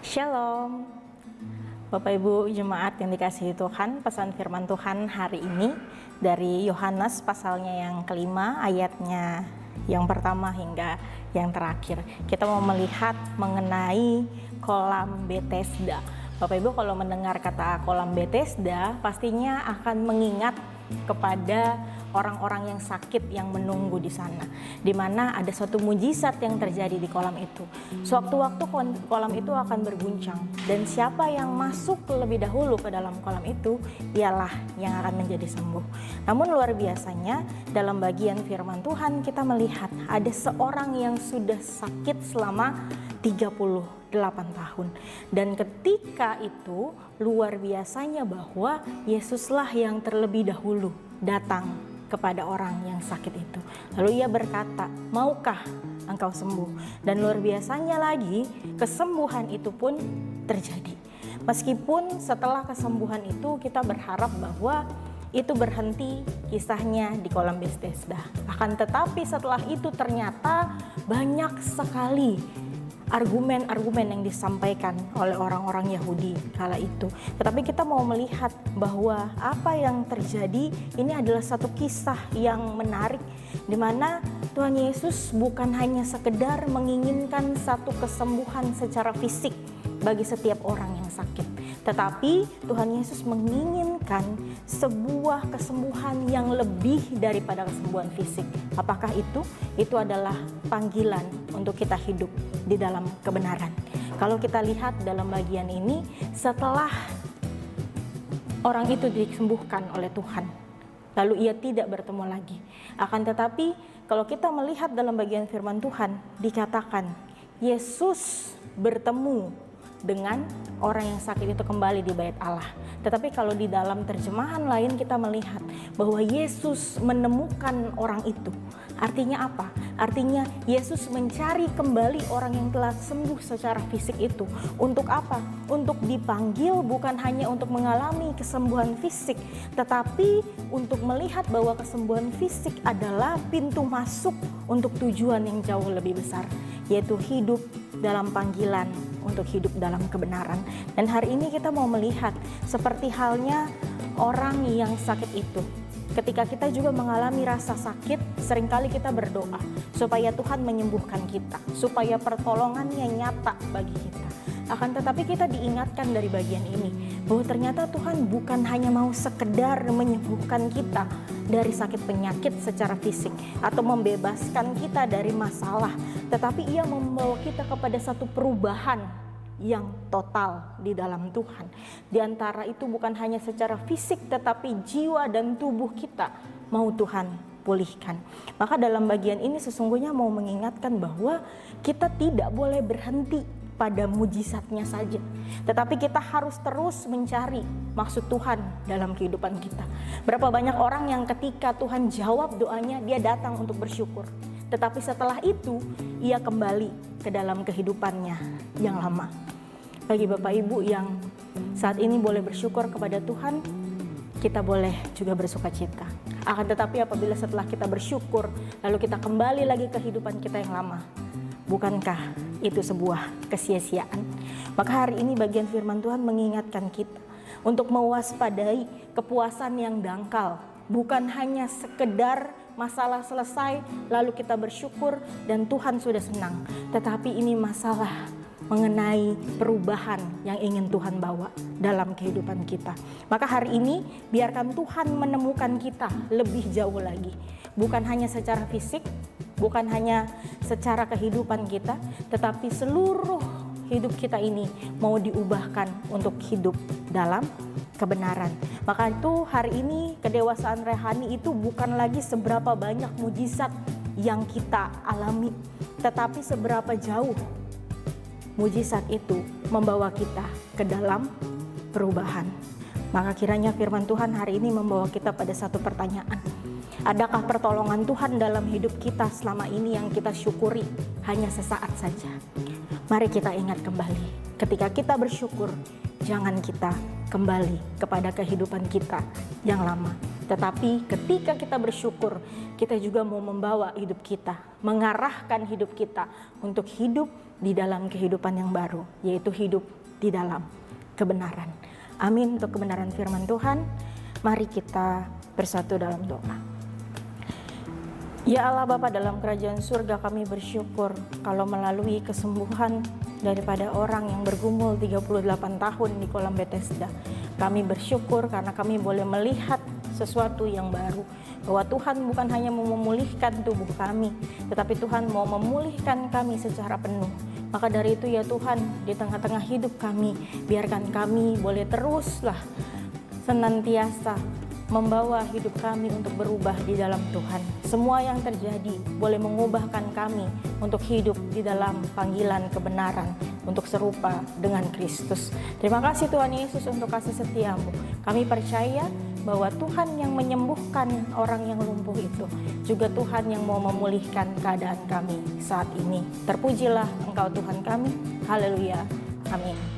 Shalom, Bapak Ibu Jemaat yang dikasihi Tuhan. Pesan firman Tuhan hari ini dari Yohanes pasalnya yang kelima, ayatnya yang pertama hingga yang terakhir. Kita mau melihat mengenai kolam Bethesda. Bapak Ibu kalau mendengar kata kolam Bethesda pastinya akan mengingat kepada orang-orang yang sakit yang menunggu di sana, di mana ada suatu mujizat yang terjadi di kolam itu. Sewaktu-waktu kolam itu akan berguncang, dan siapa yang masuk lebih dahulu ke dalam kolam itu, ialah yang akan menjadi sembuh. Namun luar biasanya dalam bagian firman Tuhan kita melihat ada seorang yang sudah sakit selama 38 tahun. Dan ketika itu luar biasanya bahwa Yesuslah yang terlebih dahulu datang kepada orang yang sakit itu. Lalu ia berkata, "Maukah engkau sembuh?" Dan luar biasanya lagi, kesembuhan itu pun terjadi. Meskipun setelah kesembuhan itu kita berharap bahwa itu berhenti kisahnya di kolam Bethesda. Akan tetapi setelah itu ternyata banyak sekali argumen-argumen yang disampaikan oleh orang-orang Yahudi kala itu. Tetapi kita mau melihat bahwa apa yang terjadi ini adalah satu kisah yang menarik, di mana Tuhan Yesus bukan hanya sekedar menginginkan satu kesembuhan secara fisik bagi setiap orang yang sakit, tetapi Tuhan Yesus menginginkan sebuah kesembuhan yang lebih daripada kesembuhan fisik. Apakah itu? Itu adalah panggilan untuk kita hidup di dalam kebenaran. Kalau kita lihat dalam bagian ini, setelah orang itu disembuhkan oleh Tuhan, lalu ia tidak bertemu lagi. Akan tetapi kalau kita melihat dalam bagian firman Tuhan, dikatakan Yesus bertemu dengan orang yang sakit itu kembali di bait Allah. Tetapi kalau di dalam terjemahan lain kita melihat bahwa Yesus menemukan orang itu. Artinya apa? Artinya Yesus mencari kembali orang yang telah sembuh secara fisik itu. Untuk apa? Untuk dipanggil, bukan hanya untuk mengalami kesembuhan fisik, tetapi untuk melihat bahwa kesembuhan fisik adalah pintu masuk untuk tujuan yang jauh lebih besar, yaitu hidup dalam panggilan untuk hidup dalam kebenaran. Dan hari ini kita mau melihat seperti halnya orang yang sakit itu. Ketika kita juga mengalami rasa sakit, seringkali kita berdoa supaya Tuhan menyembuhkan kita, supaya pertolongannya nyata bagi kita. Akan tetapi kita diingatkan dari bagian ini bahwa ternyata Tuhan bukan hanya mau sekedar menyembuhkan kita dari sakit penyakit secara fisik atau membebaskan kita dari masalah, tetapi Ia membawa kita kepada satu perubahan yang total di dalam Tuhan. Di antara itu bukan hanya secara fisik, tetapi jiwa dan tubuh kita mau Tuhan pulihkan. Maka dalam bagian ini sesungguhnya mau mengingatkan bahwa kita tidak boleh berhenti pada mujizatnya saja, tetapi kita harus terus mencari maksud Tuhan dalam kehidupan kita. Berapa banyak orang yang ketika Tuhan jawab doanya, dia datang untuk bersyukur, tetapi setelah itu ia kembali ke dalam kehidupannya yang lama. Bagi Bapak Ibu yang saat ini boleh bersyukur kepada Tuhan, kita boleh juga bersuka cita. Akan tetapi apabila setelah kita bersyukur, lalu kita kembali lagi ke kehidupan kita yang lama, bukankah itu sebuah kesia-siaan? Maka hari ini bagian firman Tuhan mengingatkan kita untuk mewaspadai kepuasan yang dangkal. Bukan hanya sekedar masalah selesai lalu kita bersyukur dan Tuhan sudah senang, tetapi ini masalah mengenai perubahan yang ingin Tuhan bawa dalam kehidupan kita. Maka hari ini biarkan Tuhan menemukan kita lebih jauh lagi, bukan hanya secara fisik, bukan hanya secara kehidupan kita, tetapi seluruh hidup kita ini mau diubahkan untuk hidup dalam kebenaran. Maka itu hari ini kedewasaan rohani itu bukan lagi seberapa banyak mujizat yang kita alami, tetapi seberapa jauh mujizat itu membawa kita ke dalam perubahan. Maka kiranya firman Tuhan hari ini membawa kita pada satu pertanyaan. Adakah pertolongan Tuhan dalam hidup kita selama ini yang kita syukuri hanya sesaat saja? Mari kita ingat kembali, ketika kita bersyukur, jangan kita kembali kepada kehidupan kita yang lama. Tetapi ketika kita bersyukur, kita juga mau membawa hidup kita, mengarahkan hidup kita untuk hidup di dalam kehidupan yang baru, yaitu hidup di dalam kebenaran. Amin untuk kebenaran firman Tuhan. Mari kita bersatu dalam doa. Ya Allah Bapa dalam kerajaan surga, kami bersyukur kalau melalui kesembuhan daripada orang yang bergumul 38 tahun di kolam Bethesda. Kami bersyukur karena kami boleh melihat sesuatu yang baru, bahwa Tuhan bukan hanya mau memulihkan tubuh kami, tetapi Tuhan mau memulihkan kami secara penuh. Maka dari itu ya Tuhan, di tengah-tengah hidup kami, biarkan kami boleh teruslah senantiasa membawa hidup kami untuk berubah di dalam Tuhan. Semua yang terjadi boleh mengubahkan kami untuk hidup di dalam panggilan kebenaran, untuk serupa dengan Kristus. Terima kasih Tuhan Yesus untuk kasih setiamu. Kami percaya bahwa Tuhan yang menyembuhkan orang yang lumpuh itu juga Tuhan yang mau memulihkan keadaan kami saat ini. Terpujilah Engkau Tuhan kami. Haleluya. Amin.